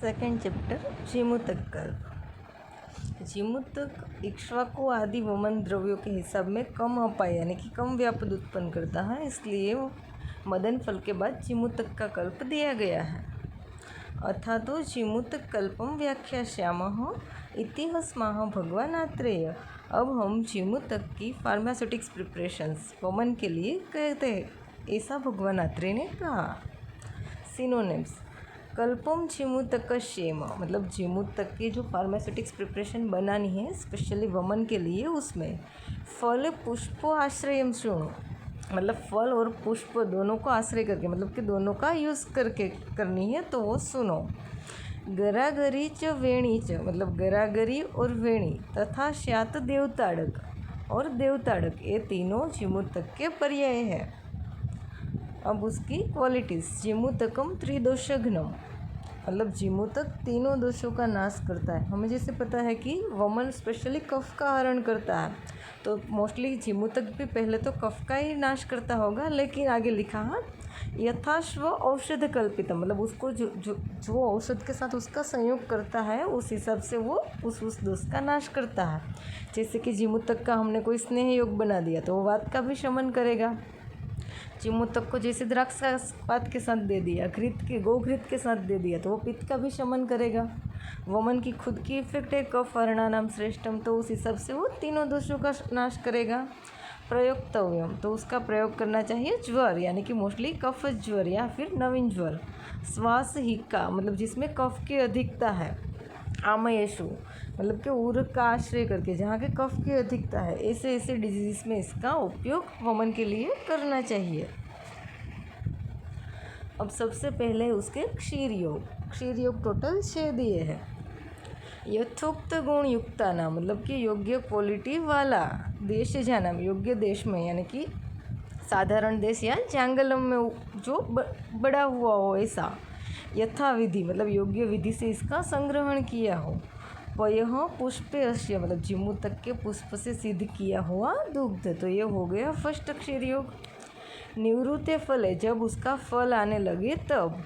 Second chapter जीमूतक कल्प। जीमूतक इक्ष्वाकु आदि वमन द्रव्यों के हिसाब में कम अपाय यानी कि कम व्यापद उत्पन्न करता है, इसलिए मदन फल के बाद जीमूतक का कल्प दिया गया है। अथा तो जीमूतक कल्पम व्याख्यास्यामः इति हस्माः भगवान आत्रेय। अब हम जीमूतक की फार्मास्यूटिक्स प्रिपरेशंस वमन के लिए कहते हैं, ऐसा भगवान आत्रेय ने कहा। सिनोनिम्स: कल्पम जीमूतकस्येम, मतलब जीमूतक की जो फार्मास्यूटिक्स प्रिपरेशन बनानी है स्पेशली वमन के लिए, उसमें फल पुष्प आश्रयम शृणु, मतलब फल और पुष्प दोनों को आश्रय करके, मतलब कि दोनों का यूज़ करके करनी है, तो वो सुनो। गरागरी च वेणी च, मतलब गरागरी और वेणी तथा स्यात देवताड़क और देवताड़क, ये तीनों जीमूतक के पर्याय है। अब उसकी क्वालिटीज़: जीमूतकम त्रिदोषघ्नम, मतलब जीमूतक तीनों दोषों का नाश करता है। हमें जैसे पता है कि वमन स्पेशली कफ का हरण करता है, तो मोस्टली जीमूतक भी पहले तो कफ का ही नाश करता होगा, लेकिन आगे लिखा है यथाश्व औषध कल्पितम, मतलब उसको जो औषध के साथ उसका संयोग करता है उस हिसाब से वो उस दोष का नाश करता है। जैसे कि जीमूतक का हमने कोई स्नेह योग बना दिया तो वो वात का भी शमन करेगा। जीमूतक को जैसे द्राक्ष का पात के साथ दे दिया, घृत के गोघृत के साथ दे दिया, तो वो पित्त का भी शमन करेगा। वमन की खुद की इफेक्ट है कफ हरणानाम श्रेष्ठम, तो उस हिसाब से वो तीनों दोषों का नाश करेगा। प्रयोक्तव्यम, तो उसका प्रयोग करना चाहिए ज्वर, यानी कि मोस्टली कफ ज्वर या फिर नवीन ज्वर। श्वास हिक्का, मतलब जिसमें कफ की अधिकता है। आमयेशु, मतलब कि उर का आश्रय करके जहाँ के कफ की अधिकता है, ऐसे ऐसे डिजीज में इसका उपयोग वमन के लिए करना चाहिए। अब सबसे पहले उसके क्षीर योग टोटल 6 दिए हैं। यथोक्त गुण युक्ता नाम, मतलब कि योग्य क्वालिटी वाला। देश जाना, योग्य देश में, यानी कि साधारण देश या जंगलम में जो बड़ा हुआ हो ऐसा। यथाविधि, मतलब योग्य विधि से इसका संग्रहण किया हो। पयः पुष्पे अश्य, मतलब जीमूतक के पुष्प से सिद्ध किया हुआ दुग्ध, तो ये हो गया फर्स्ट क्षीर योग। निवृत्ते फले, जब उसका फल आने लगे तब।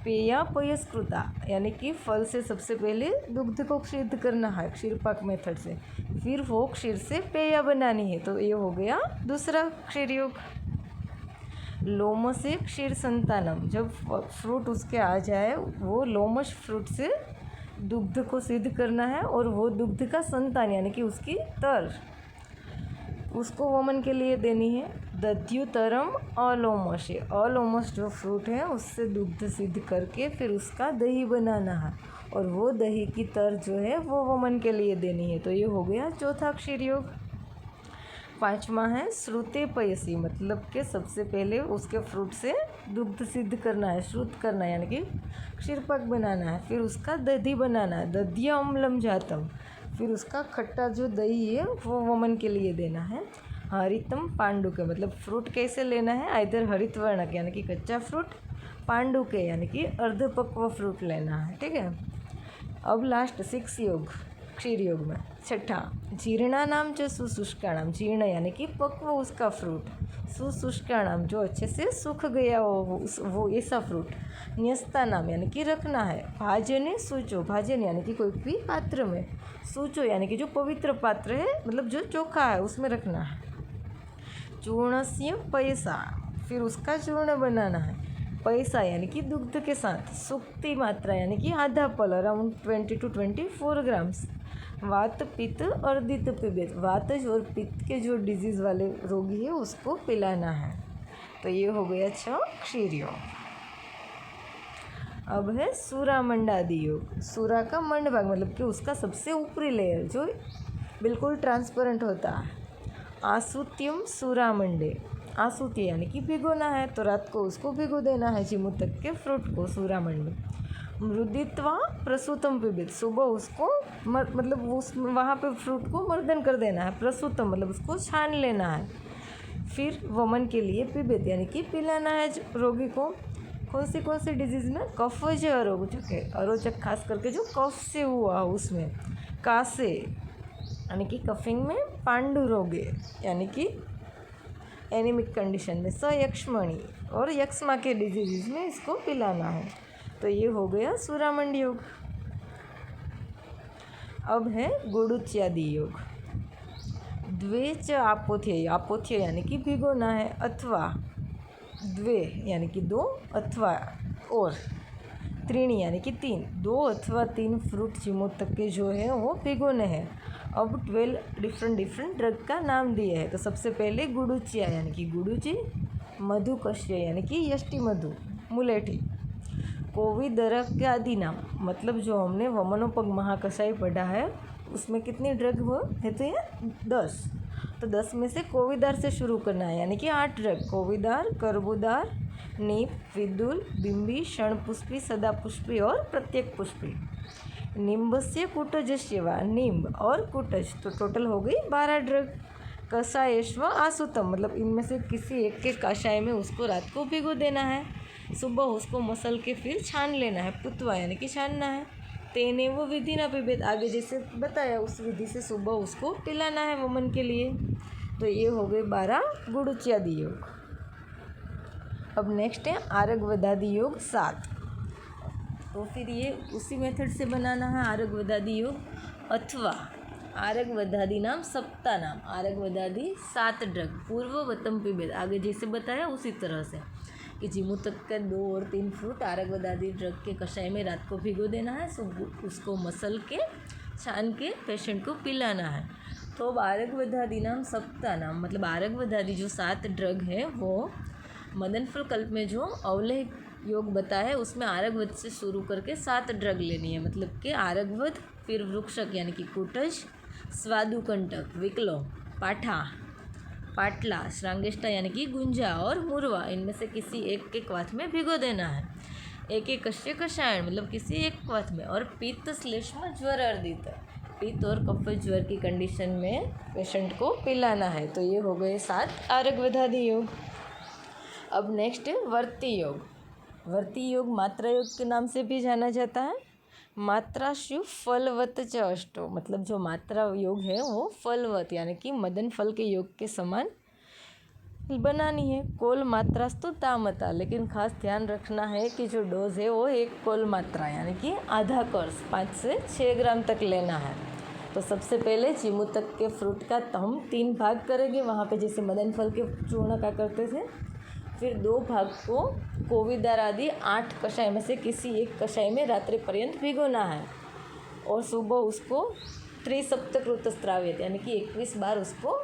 पेया पयस्कृता, यानी कि फल से सबसे पहले दुग्ध को क्षीर करना है क्षीरपाक मेथड से, फिर वो क्षीर से पेया बनानी है, तो ये हो गया दूसरा क्षीर योग। लोमसे क्षीर संतानम, जब फ्रूट उसके आ जाए वो लोमश फ्रूट से दुग्ध को सिद्ध करना है, और वो दुग्ध का संतान यानी कि उसकी तर उसको वमन के लिए देनी है। दध्युतरम अलोमश, अलोमश जो फ्रूट है उससे दुग्ध सिद्ध करके फिर उसका दही बनाना है, और वो दही की तर जो है वो वमन के लिए देनी है, तो ये हो गया चौथा क्षीर योग। पांचवा है श्रुते पयसी, मतलब कि सबसे पहले उसके फ्रूट से दुग्ध सिद्ध करना है, श्रुत करना है, यानी कि क्षीरपाक बनाना है, फिर उसका दधी बनाना है। दध्य अम्लम जातम, फिर उसका खट्टा जो दही है वो वमन के लिए देना है। हरितम पांडुके, मतलब फ्रूट कैसे लेना है, आइधर हरित वर्णक यानी कि कच्चा फ्रूट, पांडुके यानी कि अर्धपक्व फ्रूट लेना है, ठीक है। अब लास्ट 6 योग क्षीर योग में छठा, जीर्णानाम च सुशुष्काणाम, जीर्ण यानी कि पक्व उसका फ्रूट, सुशुष्काणाम जो अच्छे से सूख गया हो वो ऐसा फ्रूट। न्यस्ता नाम यानी कि रखना है। भाजने सूचो, भाजन यानी कि कोई भी पात्र में, सूचो यानी कि जो पवित्र पात्र है, मतलब जो चोखा है उसमें रखना है। चूर्णस्य पैसा, फिर उसका चूर्ण बनाना है। पैसा यानी कि दुग्ध के साथ। सुक्ति मात्रा यानी कि आधा पल, अराउंड 20 to 24 ग्राम्स। वात पित्त अर्दित पिबेत, वात और पित्त के जो डिजीज़ वाले रोगी है उसको पिलाना है, तो ये हो गया 6 क्षीर योग। अब है सूरा मंडादि योग। सूरा का मंड भाग, मतलब कि उसका सबसे ऊपरी लेयर जो बिल्कुल ट्रांसपेरेंट होता है। आसुत्यम सूरा मंडे, आसुति यानी कि भिगोना है, तो रात को उसको भिगो देना है जीमूतक के फ्रूट को सूरा मंडे। मृदित्वा प्रसूतम पिबित, सुबह उसको मतलब उस वहाँ पे फ्रूट को मर्दन कर देना है। प्रसूतम मतलब उसको छान लेना है, फिर वमन के लिए पिबित यानी कि पिलाना है रोगी को। कौन सी डिजीज़ में, कफज अरोचक है, अरोचक खास करके जो कफ से हुआ उसमें। कासे यानी कि कफिंग में। पांडु रोगे यानी कि एनीमिक कंडीशन में। सयक्ष्मणि और यक्ष्मा के डिजीज़ में इसको पिलाना है। तो ये हो गया सूरामंड योग। अब है गुडुच्यादि योग। द्वे च आपोथ्य, आपोथ्य यानी कि भिगोना है, अथवा द्वे यानी कि दो, अथवा और त्रीणी यानी कि तीन, 2 अथवा 3 फ्रूट चिमोतक के जो है वो भिगोने हैं। अब 12 डिफरेंट ड्रग का नाम दिए है। तो सबसे पहले गुडुचिया यानी कि गुडुची, मधुकश्य यानी कि यष्टि मधु, मुलेठी, कोविदरक के आदि नाम, मतलब जो हमने वमनोपग महाकषाय पढ़ा है उसमें कितनी ड्रग हो कहते हैं 10। तो 10 में से कोविदार से शुरू करना है, यानी कि 8 ड्रग, कोविदार, कर्बुदार, नीप, विदुल, बिंबी, क्षणपुष्पी, सदापुष्पी और प्रत्येक पुष्पी। निम्बस्य कुटजस्य वा, निम्ब और कुटज, तो टोटल हो गई 12 ड्रग। कषायश्व आसुतम, मतलब इनमें से किसी एक के कषाय में उसको रात को भिगो देना है, सुबह उसको मसल के फिर छान लेना है, पुतवा यानी कि छानना है। तेने वो विधि ना पिबेत, आगे जैसे बताया उस विधि से सुबह उसको पिलाना है वमन के लिए। तो ये हो गए 12 गुडुच्यादि योग। अब नेक्स्ट है आरगवदादि योग 7। तो फिर ये उसी मेथड से बनाना है आरगवदादि योग, अथवा आरगवदादि नाम सप्ता नाम, आरगवदादि 7 ड्रग, पूर्ववतम पिबेत, आगे जैसे बताया उसी तरह से कि जिमुतक के 2 और 3 फ्रूट आरगवदादि ड्रग के कषाय में रात को भिगो देना है, सुबह उसको मसल के छान के पेशेंट को पिलाना है। तो अब आरगवदादि नाम सप्ता नाम, मतलब आरगवदादि जो 7 ड्रग है वो मदनफल कल्प में जो अवलेह योग बताया है उसमें आरगवद से शुरू करके 7 ड्रग लेनी है, मतलब कि आरगवद, फिर वृक्षक यानी कि कुटज, स्वादुकंटक, विकलो, पाठा, पाटला, श्रांगेष्टा यानी कि गुंजा और मुरवा, इनमें से किसी एक के क्वाथ में भिगो देना है। एक कश्य कषायण, मतलब किसी एक क्वाथ में, और पित्त श्लेष्म ज्वर अर्दित, पित्त और कफ ज्वर की कंडीशन में पेशेंट को पिलाना है। तो ये हो गए 7 आरगवदादि योग। अब नेक्स्ट है वर्ती योग। वर्ती योग मात्रा योग के नाम से भी जाना जाता है। मात्रा शु फलवत च अष्टो, मतलब जो मात्रा योग है वो फलवत यानी कि मदन फल के योग के समान बनानी है। कोल मात्रास्तु तामता, लेकिन खास ध्यान रखना है कि जो डोज है वो 1 कोल मात्रा यानी कि आधा कोर्स 5 से 6 ग्राम तक लेना है। तो सबसे पहले चिमुतक के फ्रूट का हम 3 भाग करेंगे, वहाँ पे जैसे मदन फल के चूर्ण का करते थे। फिर 2 भाग को कोविदार आदि 8 कषाय में से किसी एक कषाय में रात्रि पर्यंत भिगोना है, और सुबह उसको त्रिसप्तकृतस्रावित यानी कि 21 बार उसको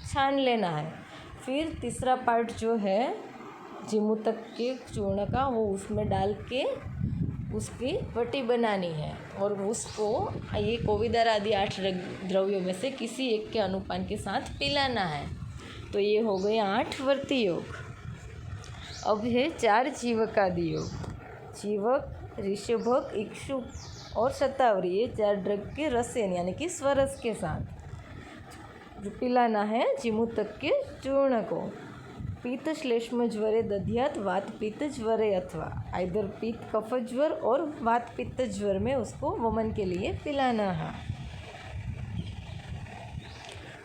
छान लेना है। फिर तीसरा पार्ट जो है जिमुतक के चूर्ण का वो उसमें डाल के उसकी पट्टी बनानी है, और उसको ये कोविदार आदि 8 द्रव्यों में से किसी एक के अनुपान के साथ पिलाना है। तो ये हो गए 8 वर्ती योग। अब है 4 जीवकादि योग। जीवक, ऋषभक, इक्षु और शतावरी, ये 4 ड्रग के रसेन यानी कि स्वरस के साथ पिलाना है जिमुतक के चूर्ण को। पित्त श्लेष्म ज्वरे दध्यात वात पित्त ज्वरे, अथवा आइदर पित्त कफ ज्वर और वात पित्त ज्वर में उसको वमन के लिए पिलाना है।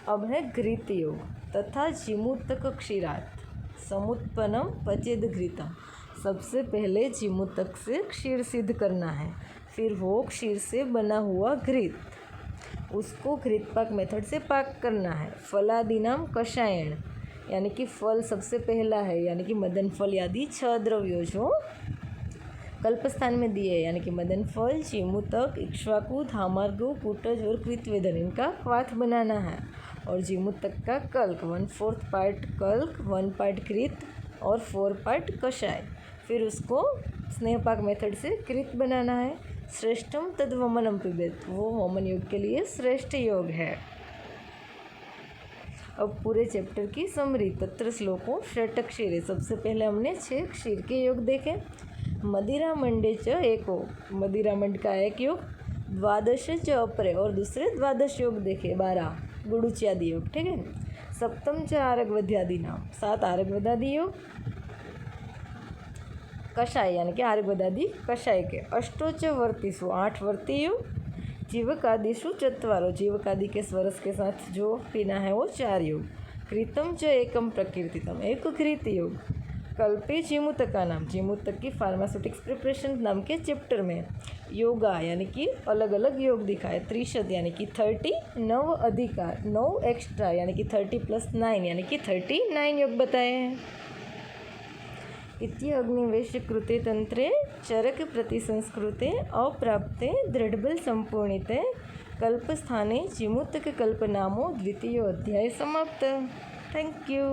अब है घृत योग तथा जिमुतक क्षीरात समुत्पन्नम पचेद घृतम। सबसे पहले जिमुतक से क्षीर सिद्ध करना है, फिर वो क्षीर से बना हुआ घृत, उसको घृत पाक मेथड से पाक करना है। फलादि नाम कषायण यानी कि फल सबसे पहला है, यानी कि मदन फल आदि 6 द्रव्यों जो कल्पस्थान में दिए यानी कि मदन फल, जिमुतक, इक्ष्वाकु, धामार्गु, कुटज और कृतवेदन, इनका क्वाथ बनाना है। और जिमुतक का कल्क 1/4 पार्ट कल्क, 1 पार्ट कृत और 4 पार्ट कषाय, फिर उसको स्नेहपाक मेथड से कृत बनाना है। श्रेष्ठम तद वमनम पिबेत, वो वमन योग के लिए श्रेष्ठ योग है। अब पूरे चैप्टर की समरी तत्र श्लोकों षट क्षीरे। सबसे पहले हमने 6 क्षीर के योग देखे। मदिरा मंडे च एको, मदिरा मंड का एक योग, 12 च अपरे और दूसरे 12 योग देखे, 12 गुडुच्यादि योग, ठीक है। सप्तम च आरगवद्यादि नाम, 7 आरगवदादि योग, कषाय यानी कि आरगवदादि कषाय के। अष्टो च वर्तीसु, 8 वर्ती योग, जीवकादिषु चत्वारो, जीवकादि के स्वरस के साथ जो पीना है वो 4 योग। कृतम च एकम प्रकीर्तितम, एक घृत योग। कल्पे जीमूतक का नाम, जीमूतक की फार्मास्यूटिक्स प्रिपरेशन नाम के चैप्टर में योगा यानी कि अलग अलग योग दिखाए, त्रिशत यानी कि 30, 9 अधिकार 9 एक्स्ट्रा यानी कि 30 + 9 यानी कि 39 योग बताए हैं। इति अग्निवेश कृते तंत्रे चरक प्रतिसंस्कृते अप्राप्ते दृढ़बल संपूर्णिते कल्पस्थाने जीमूतक कल्पनामो 2य अध्याय समाप्त। Thank you.